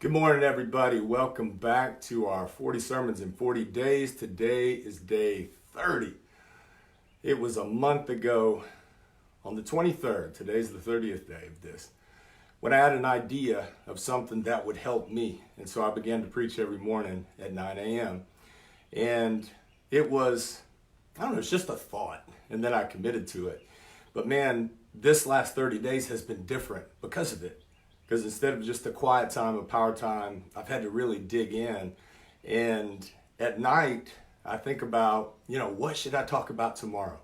Good morning, everybody. Welcome back to our 40 Sermons in 40 Days. Today is day 30. It was a month ago on the 23rd. Today's the 30th day of this, when I had an idea of something that would help me. And so I began to preach every morning at 9 a.m. And it was, it's just a thought. And then I committed to it. But man, this last 30 days has been different because of it. Because instead of just a quiet time, a power time, I've had to really dig in. And at night, I think about, what should I talk about tomorrow?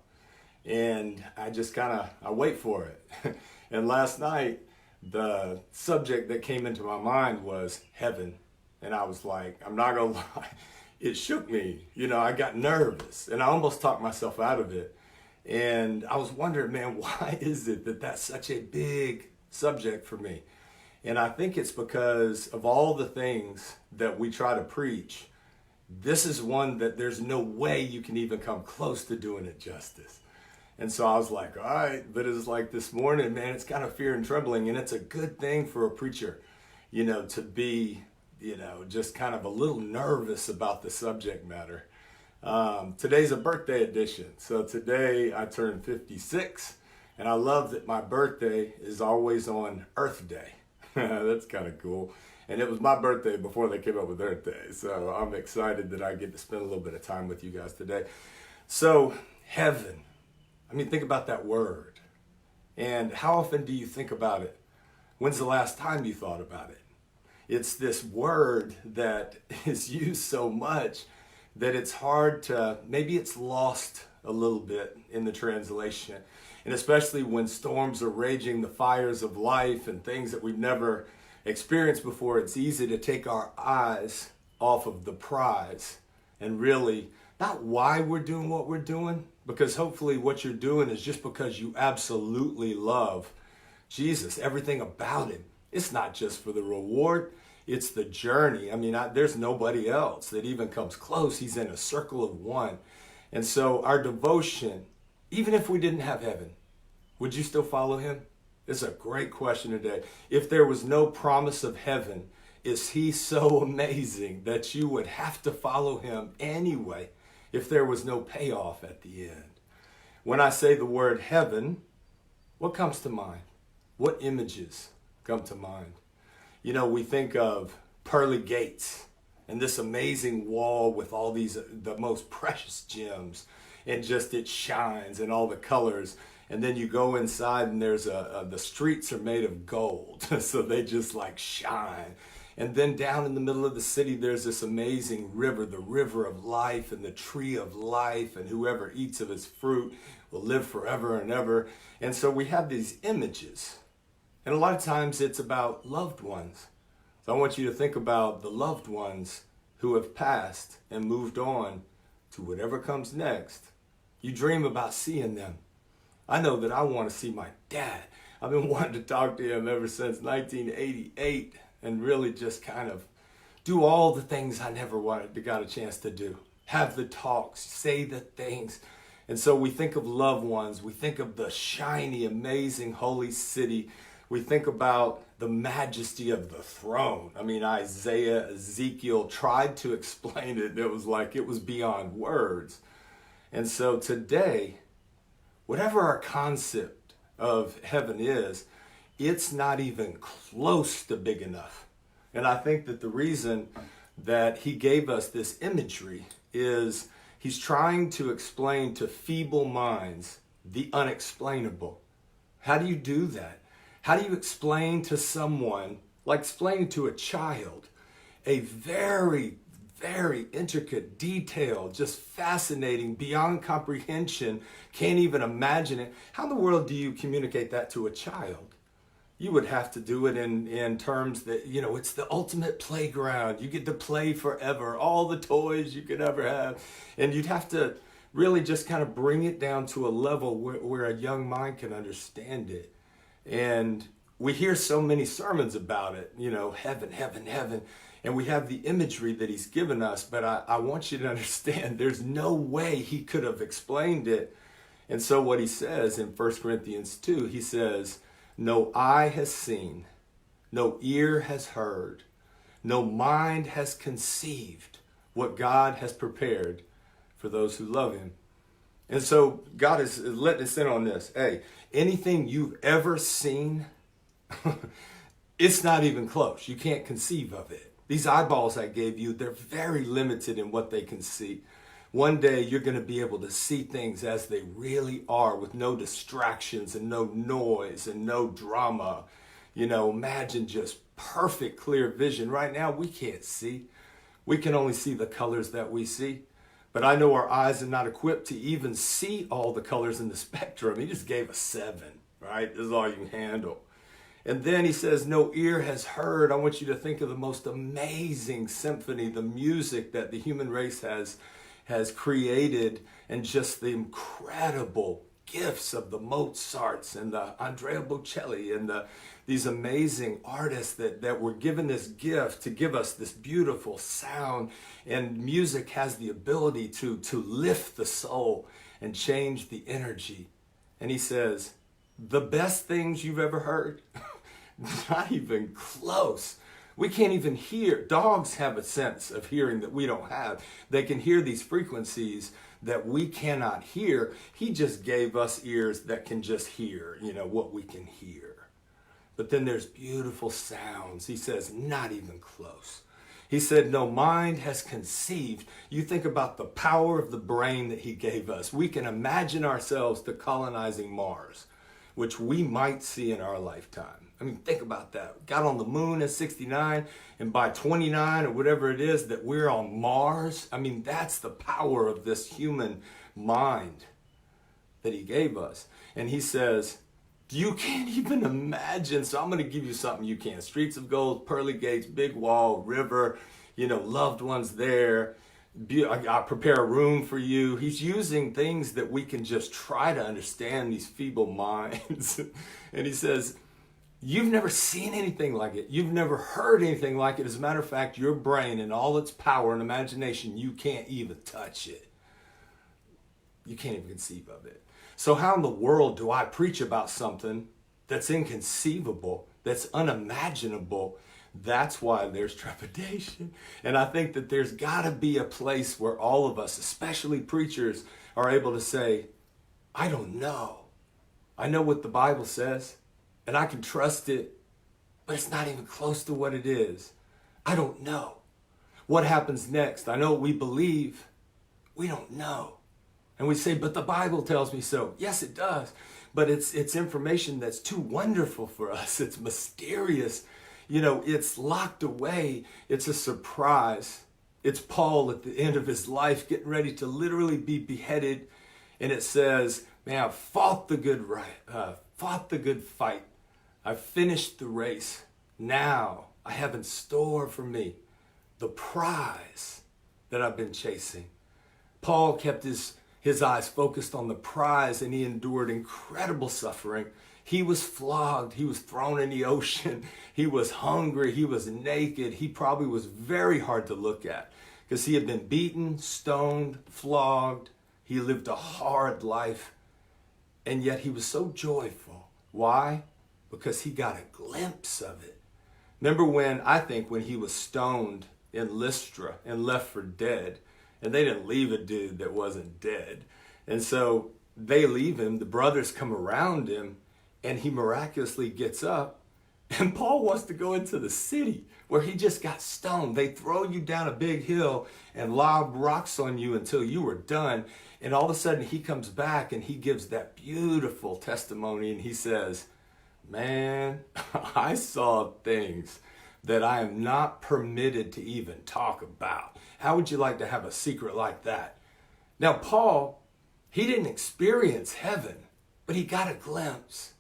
And I just I wait for it. And last night, the subject that came into my mind was heaven. And I was like, I'm not gonna lie, it shook me. I got nervous and I almost talked myself out of it. And I was wondering, man, why is it that that's such a big subject for me? And I think it's because of all the things that we try to preach, this is one that there's no way you can even come close to doing it justice. And so I was like, all right, but it's like this morning, man, it's kind of fear and trembling. And it's a good thing for a preacher, to be, just kind of a little nervous about the subject matter. Today's a birthday edition. So today I turned 56, and I love that my birthday is always on Earth Day. That's kind of cool. And it was my birthday before they came up with Earth Day. So I'm excited that I get to spend a little bit of time with you guys today. So heaven, think about that word. And how often do you think about it? When's the last time you thought about it? It's this word that is used so much that it's hard to, maybe it's lost a little bit in the translation. And especially when storms are raging, the fires of life and things that we've never experienced before, it's easy to take our eyes off of the prize and really not why we're doing what we're doing, because hopefully what you're doing is just because you absolutely love Jesus, everything about him. It's not just for the reward, it's the journey. There's nobody else that even comes close. He's in a circle of one. And so our devotion, even if we didn't have heaven, would you still follow him? It's a great question today. If there was no promise of heaven, is he so amazing that you would have to follow him anyway if there was no payoff at the end? When I say the word heaven, what comes to mind? What images come to mind? We think of pearly gates and this amazing wall with all these, the most precious gems, and just it shines and all the colors. And then you go inside and there's the streets are made of gold. So they just shine. And then down in the middle of the city, there's this amazing river, the river of life and the tree of life. And whoever eats of its fruit will live forever and ever. And so we have these images. And a lot of times it's about loved ones. So I want you to think about the loved ones who have passed and moved on to whatever comes next. You dream about seeing them. I know that I want to see my dad. I've been wanting to talk to him ever since 1988 and really just kind of do all the things I never got a chance to do. Have the talks, say the things. And so we think of loved ones. We think of the shiny, amazing, holy city. We think about the majesty of the throne. Isaiah, Ezekiel tried to explain it. It was beyond words. And so today, whatever our concept of heaven is, it's not even close to big enough. And I think that the reason that he gave us this imagery is he's trying to explain to feeble minds the unexplainable. How do you do that? How do you explain to someone, like explaining to a child, a very, very intricate, detailed, just fascinating, beyond comprehension, can't even imagine it. How in the world do you communicate that to a child? You would have to do it in terms that, it's the ultimate playground. You get to play forever, all the toys you could ever have. And you'd have to really just kind of bring it down to a level where a young mind can understand it. And we hear so many sermons about it, heaven, heaven, heaven. And we have the imagery that he's given us, but I want you to understand there's no way he could have explained it. And so what he says in 1 Corinthians 2, he says, no eye has seen, no ear has heard, no mind has conceived what God has prepared for those who love him. And so God is letting us in on this. Hey, anything you've ever seen, it's not even close. You can't conceive of it. These eyeballs I gave you, they're very limited in what they can see. One day you're going to be able to see things as they really are with no distractions and no noise and no drama. You know, imagine just perfect clear vision. Right now we can't see. We can only see the colors that we see. But I know our eyes are not equipped to even see all the colors in the spectrum. He just gave us 7, right? This is all you can handle. And then he says, no ear has heard. I want you to think of the most amazing symphony, the music that the human race has created, and just the incredible gifts of the Mozarts and the Andrea Bocelli and these amazing artists that were given this gift to give us this beautiful sound. And music has the ability to lift the soul and change the energy. And he says, the best things you've ever heard, not even close. We can't even hear. Dogs have a sense of hearing that we don't have. They can hear these frequencies that we cannot hear. He just gave us ears that can just hear, what we can hear. But then there's beautiful sounds. He says, not even close. He said, no mind has conceived. You think about the power of the brain that he gave us. We can imagine ourselves to colonizing Mars, which we might see in our lifetime. I mean, think about that. Got on the moon at 69, and by 29 or whatever it is that we're on Mars. I mean, that's the power of this human mind that he gave us. And he says, you can't even imagine. So I'm going to give you something you can. Streets of gold, pearly gates, big wall, river, loved ones there. I prepare a room for you. He's using things that we can just try to understand, these feeble minds. And he says, you've never seen anything like it. You've never heard anything like it. As a matter of fact, your brain and all its power and imagination, you can't even touch it. You can't even conceive of it. So how in the world do I preach about something that's inconceivable, that's unimaginable? That's why there's trepidation. And I think that there's got to be a place where all of us, especially preachers, are able to say, I don't know. I know what the Bible says, and I can trust it, but it's not even close to what it is. I don't know. What happens next? I know what we believe. We don't know. And we say, but the Bible tells me so. Yes, it does. But it's information that's too wonderful for us. It's mysterious. It's locked away. It's a surprise. It's Paul at the end of his life getting ready to literally be beheaded. And it says, man, I've fought the good fight. I've finished the race. Now I have in store for me the prize that I've been chasing. Paul kept his eyes focused on the prize, and he endured incredible suffering. He was flogged. He was thrown in the ocean. He was hungry. He was naked. He probably was very hard to look at because he had been beaten, stoned, flogged. He lived a hard life, and yet he was so joyful. Why? Because he got a glimpse of it. Remember when he was stoned in Lystra and left for dead, and they didn't leave a dude that wasn't dead. And so they leave him, the brothers come around him, and he miraculously gets up. And Paul wants to go into the city where he just got stoned. They throw you down a big hill and lob rocks on you until you were done. And all of a sudden he comes back and he gives that beautiful testimony, and he says, man, I saw things that I am not permitted to even talk about. How would you like to have a secret like that? Now, Paul, he didn't experience heaven, but he got a glimpse.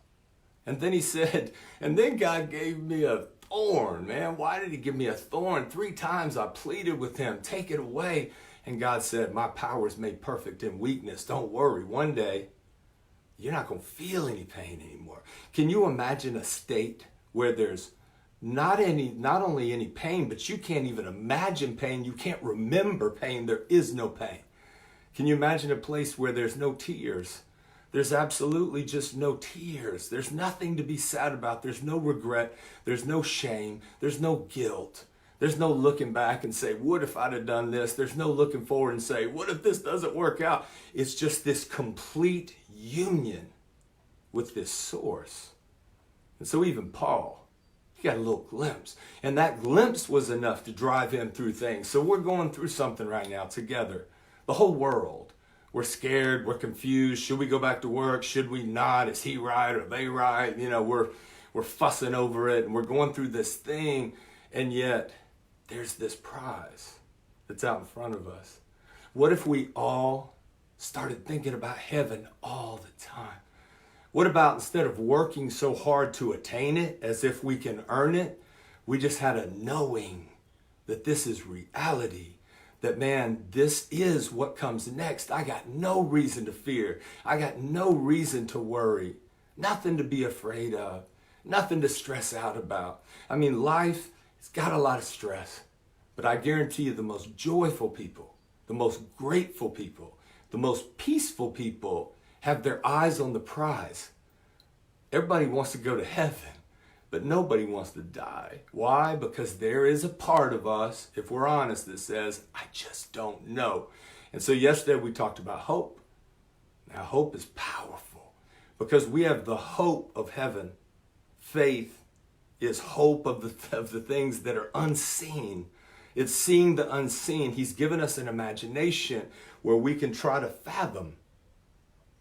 And then he said, and then God gave me a thorn, man. Why did he give me a thorn? 3 times I pleaded with him, take it away. And God said, my power is made perfect in weakness. Don't worry. One day, you're not going to feel any pain anymore. Can you imagine a state where there's not only any pain, but you can't even imagine pain. You can't remember pain. There is no pain. Can you imagine a place where there's no tears? There's absolutely just no tears. There's nothing to be sad about. There's no regret. There's no shame. There's no guilt. There's no looking back and say, what if I'd have done this? There's no looking forward and say, what if this doesn't work out? It's just this complete union with this source. And so even Paul, he got a little glimpse. And that glimpse was enough to drive him through things. So we're going through something right now together. The whole world. We're scared. We're confused. Should we go back to work? Should we not? Is he right? Are they right? You know, we're fussing over it. And we're going through this thing. And yet, there's this prize that's out in front of us. What if we all started thinking about heaven all the time? What about instead of working so hard to attain it as if we can earn it, we just had a knowing that this is reality, that man, this is what comes next. I got no reason to fear. I got no reason to worry, nothing to be afraid of, nothing to stress out about. I mean, life, it's got a lot of stress, but I guarantee you the most joyful people, the most grateful people, the most peaceful people have their eyes on the prize. Everybody wants to go to heaven, but nobody wants to die. Why? Because there is a part of us, if we're honest, that says, I just don't know. And so yesterday we talked about hope. Now hope is powerful because we have the hope of heaven. Faith is hope of the things that are unseen. It's seeing the unseen. He's given us an imagination where we can try to fathom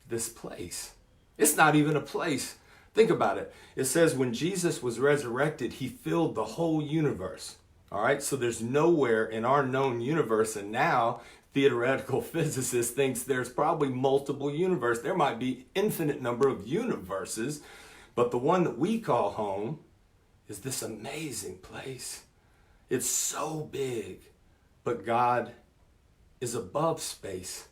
this place. It's not even a place. Think about it. It says when Jesus was resurrected, he filled the whole universe. All right, so there's nowhere in our known universe, and now theoretical physicists thinks there's probably multiple universes. There might be infinite number of universes, but the one that we call home is this amazing place. It's so big, but God is above space.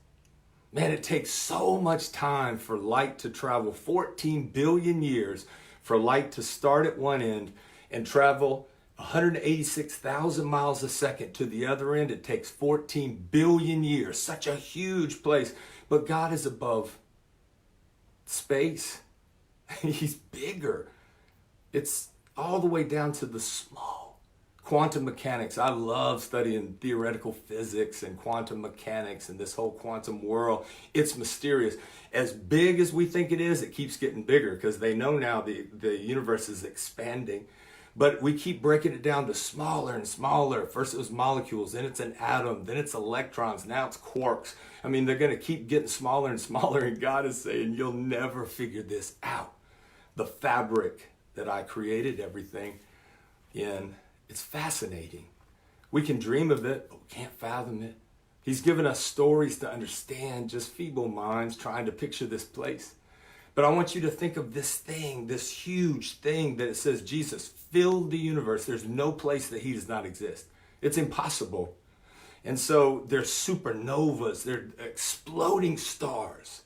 Man, it takes so much time for light to travel 14 billion years, for light to start at one end and travel 186,000 miles a second to the other end. It takes 14 billion years, such a huge place. But God is above space. He's bigger. It's all the way down to the small. Quantum mechanics. I love studying theoretical physics and quantum mechanics and this whole quantum world. It's mysterious. As big as we think it keeps getting bigger because they know now the universe is expanding. But we keep breaking it down to smaller and smaller. First it was molecules, then it's an atom, then it's electrons, now it's quarks. I mean, they're going to keep getting smaller and smaller, and God is saying, you'll never figure this out. The fabric that I created everything in, it's fascinating. We can dream of it, but we can't fathom it. He's given us stories to understand, just feeble minds trying to picture this place. But I want you to think of this thing, this huge thing that it says Jesus filled the universe. There's no place that he does not exist. It's impossible. And so there's supernovas, they're exploding stars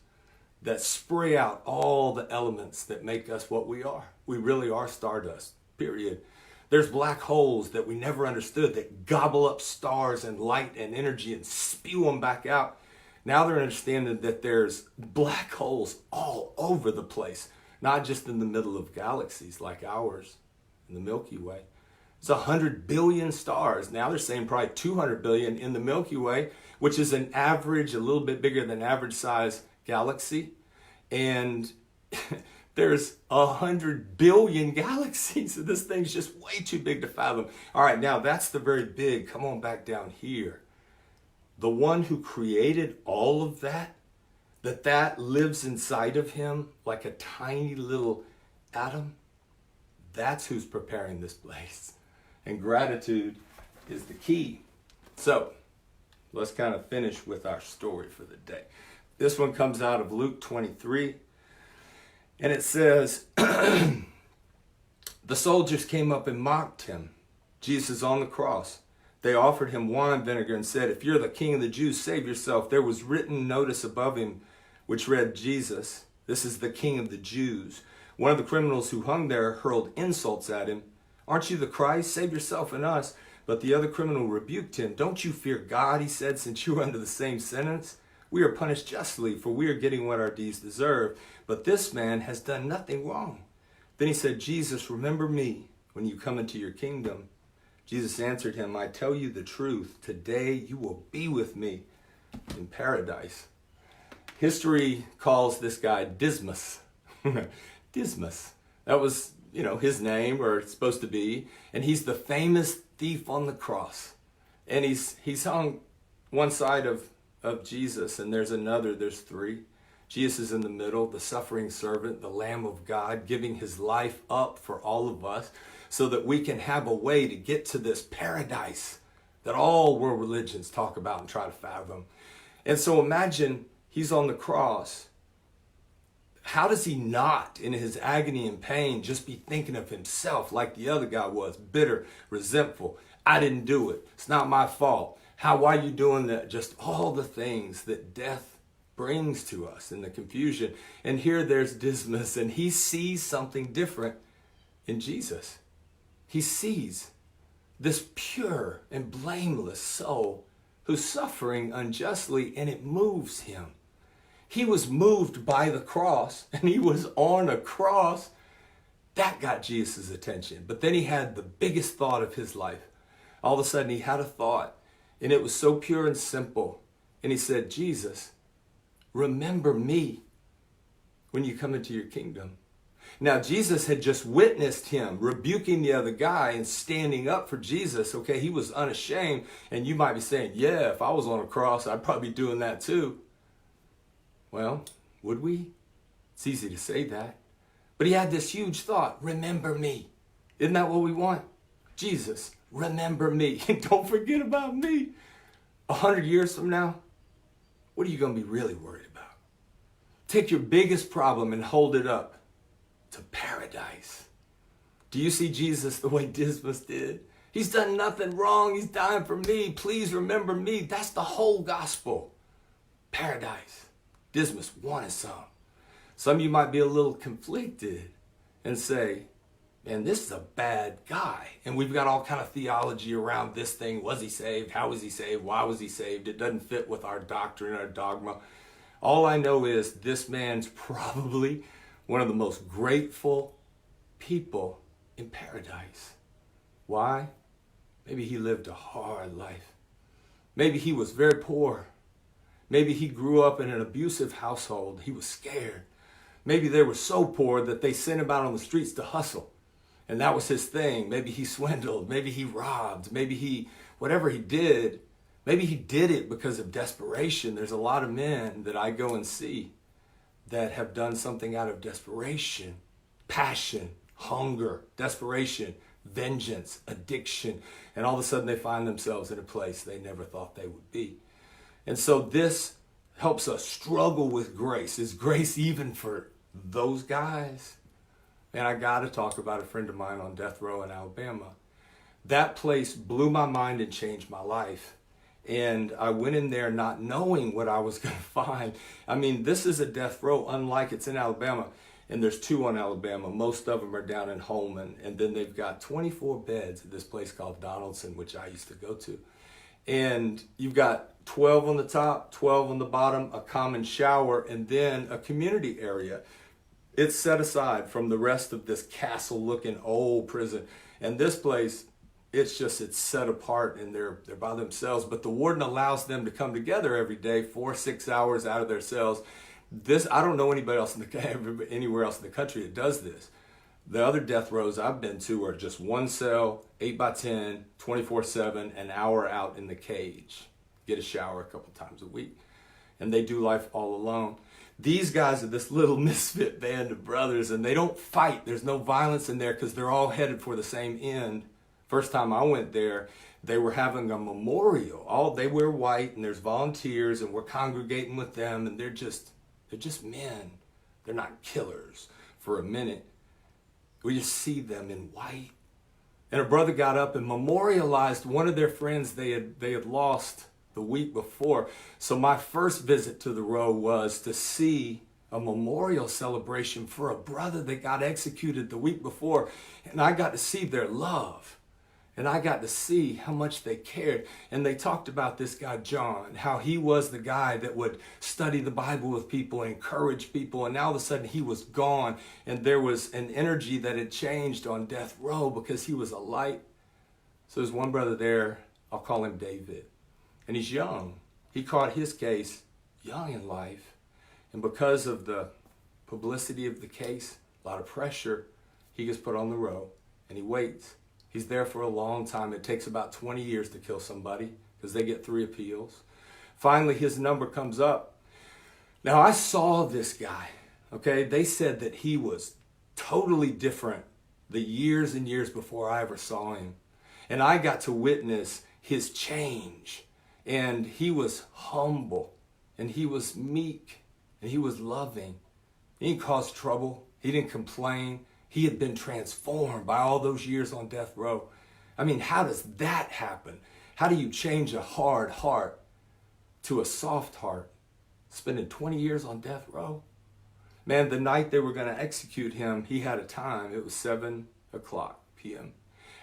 that spray out all the elements that make us what we are. We really are stardust, period. There's black holes that we never understood that gobble up stars and light and energy and spew them back out. Now they're understanding that there's black holes all over the place, not just in the middle of galaxies like ours in the Milky Way. It's 100 billion stars. Now they're saying probably 200 billion in the Milky Way, which is an average, a little bit bigger than average size galaxy. And there's 100 billion galaxies. So this thing's just way too big to fathom. All right, now that's the very big. Come on back down here. The one who created all of that lives inside of him like a tiny little atom, that's who's preparing this place. And gratitude is the key. So let's kind of finish with our story for the day. This one comes out of Luke 23. And it says, the soldiers came up and mocked him. Jesus on the cross. They offered him wine vinegar and said, if you're the king of the Jews, save yourself. There was written notice above him which read, Jesus, this is the king of the Jews. One of the criminals who hung there hurled insults at him. Aren't you the Christ? Save yourself and us. But the other criminal rebuked him. Don't you fear God, he said, since you are under the same sentence? We are punished justly, for we are getting what our deeds deserve. But this man has done nothing wrong. Then he said, Jesus, remember me when you come into your kingdom. Jesus answered him, I tell you the truth, today you will be with me in paradise. History calls this guy Dismas. Dismas. That was, his name, or it's supposed to be. And he's the famous thief on the cross. And he's hung one side of Jesus, and there's three. Jesus is in the middle, the suffering servant, the Lamb of God, giving his life up for all of us so that we can have a way to get to this paradise that all world religions talk about and try to fathom. And so imagine he's on the cross. How does he not, in his agony and pain, just be thinking of himself like the other guy was, bitter, resentful? I didn't do it. It's not my fault. Why are you doing that? Just all the things that death brings to us in the confusion. And here there's Dismas, and he sees something different in Jesus. He sees this pure and blameless soul who's suffering unjustly, and it moves him. He was moved by the cross, and he was on a cross. That got Jesus' attention. But then he had the biggest thought of his life. All of a sudden he had a thought, and it was so pure and simple. And he said, Jesus, remember me when you come into your kingdom. Now, Jesus had just witnessed him rebuking the other guy and standing up for Jesus. Okay, he was unashamed. And you might be saying, yeah, if I was on a cross, I'd probably be doing that too. Well, would we? It's easy to say that. But he had this huge thought, remember me. Isn't that what we want? Jesus, remember me. Don't forget about me. 100 years from now, what are you going to be really worried about? Take your biggest problem and hold it up to paradise. Do you see Jesus the way Dismas did? He's done nothing wrong. He's dying for me. Please remember me. That's the whole gospel. Paradise. Dismas wanted some. Some of you might be a little conflicted and say, man, this is a bad guy. And we've got all kind of theology around this thing. Was he saved? How was he saved? Why was he saved? It doesn't fit with our doctrine, our dogma. All I know is this man's probably one of the most grateful people in paradise. Why? Maybe he lived a hard life. Maybe he was very poor. Maybe he grew up in an abusive household. He was scared. Maybe they were so poor that they sent him out on the streets to hustle. And that was his thing. Maybe he swindled. Maybe he robbed. Whatever he did, maybe he did it because of desperation. There's a lot of men that I go and see that have done something out of desperation, passion, hunger, desperation, vengeance, addiction. And all of a sudden they find themselves in a place they never thought they would be. And so this helps us struggle with grace. Is grace even for those guys? And I got to talk about a friend of mine on death row in Alabama. That place blew my mind and changed my life. And I went in there not knowing what I was going to find. I mean, this is a death row, unlike it's in Alabama. And there's 2 on Alabama. Most of them are down in Holman. And then they've got 24 beds at this place called Donaldson, which I used to go to. And you've got 12 on the top, 12 on the bottom, a common shower, and then a community area. It's set aside from the rest of this castle-looking old prison. And this place, it's set apart, and they're by themselves. But the warden allows them to come together every day, 4-6 hours out of their cells. I don't know anywhere else in the country that does this. The other death rows I've been to are just one cell, 8x10, 24/7, an hour out in the cage. Get a shower a couple times a week. And they do life all alone. These guys are this little misfit band of brothers, and they don't fight. There's no violence in there because they're all headed for the same end. First time I went there, they were having a memorial. They wear white, and there's volunteers, and we're congregating with them, and they're just men. They're not killers for a minute. We just see them in white. And a brother got up and memorialized one of their friends they had lost the week before. So my first visit to the row was to see a memorial celebration for a brother that got executed the week before. And I got to see their love. And I got to see how much they cared. And they talked about this guy, John, how he was the guy that would study the Bible with people and encourage people. And now all of a sudden he was gone. And there was an energy that had changed on death row because he was a light So there's one brother there, I'll call him David. And he's young. He caught his case young in life. And because of the publicity of the case, a lot of pressure, he gets put on the row and he waits. He's there for a long time. It takes about 20 years to kill somebody because they get 3 appeals. Finally, his number comes up. Now, I saw this guy, okay? They said that he was totally different the years and years before I ever saw him. And I got to witness his change. And he was humble, and he was meek, and he was loving. He didn't cause trouble. He didn't complain. He had been transformed by all those years on death row. I mean, how does that happen? How do you change a hard heart to a soft heart? Spending 20 years on death row? Man, the night they were going to execute him, he had a time. It was 7 o'clock p.m.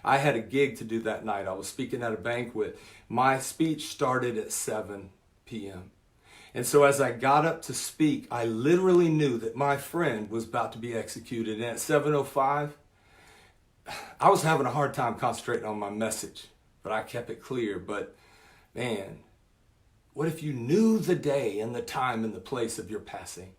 I had a gig to do that night. I was speaking at a banquet. My speech started at 7 p.m. And so as I got up to speak, I literally knew that my friend was about to be executed. And at 7:05, I was having a hard time concentrating on my message, but I kept it clear. But man, what if you knew the day and the time and the place of your passing?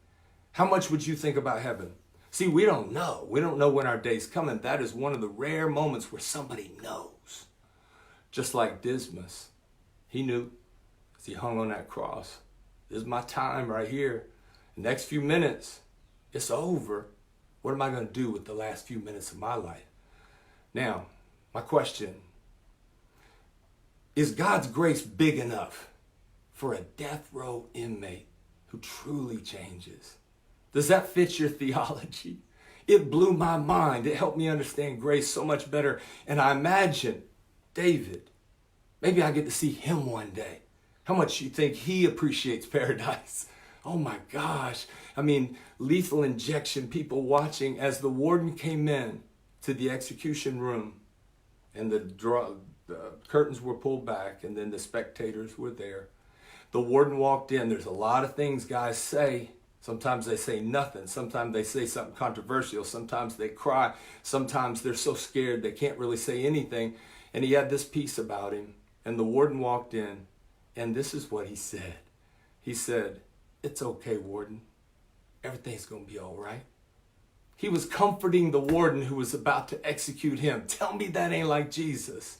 How much would you think about heaven? See, we don't know. We don't know when our day's coming. That is one of the rare moments where somebody knows. Just like Dismas. He knew as he hung on that cross. This is my time right here. The next few minutes, it's over. What am I going to do with the last few minutes of my life? Now, my question, is God's grace big enough for a death row inmate who truly changes? Does that fit your theology? It blew my mind. It helped me understand grace so much better. And I imagine David, maybe I get to see him one day. How much you think he appreciates paradise? Oh my gosh. I mean, lethal injection, people watching as the warden came in to the execution room and the curtains were pulled back and then the spectators were there. The warden walked in. There's a lot of things guys say. Sometimes they say nothing. Sometimes they say something controversial. Sometimes they cry. Sometimes they're so scared they can't really say anything. And he had this peace about him. And the warden walked in. And this is what he said. He said, "It's okay, warden. Everything's going to be all right." He was comforting the warden who was about to execute him. Tell me that ain't like Jesus.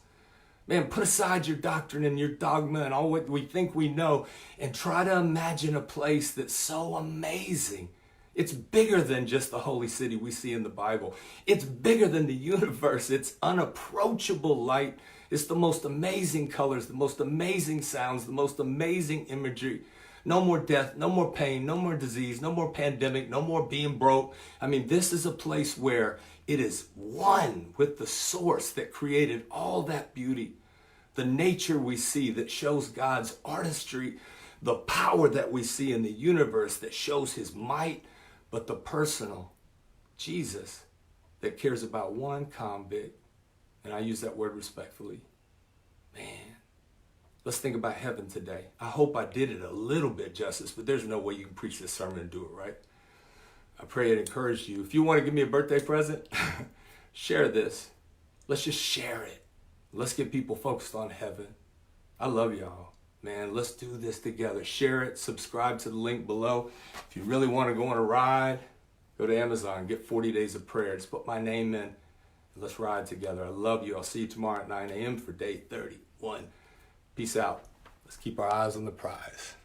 Man, put aside your doctrine and your dogma and all what we think we know and try to imagine a place that's so amazing. It's bigger than just the holy city we see in the Bible. It's bigger than the universe. It's unapproachable light. It's the most amazing colors, the most amazing sounds, the most amazing imagery. No more death, no more pain, no more disease, no more pandemic, no more being broke. I mean, this is a place where it is one with the source that created all that beauty. The nature we see that shows God's artistry, the power that we see in the universe that shows his might, but the personal, Jesus, that cares about one convict. And I use that word respectfully. Man, let's think about heaven today. I hope I did it a little bit justice, but there's no way you can preach this sermon and do it right. I pray it encouraged you. If you want to give me a birthday present, share this. Let's just share it. Let's get people focused on heaven. I love y'all. Man, let's do this together. Share it. Subscribe to the link below. If you really want to go on a ride, go to Amazon. Get 40 Days of Prayer. Just put my name in. Let's ride together. I love you. I'll see you tomorrow at 9 a.m. for day 31. Peace out. Let's keep our eyes on the prize.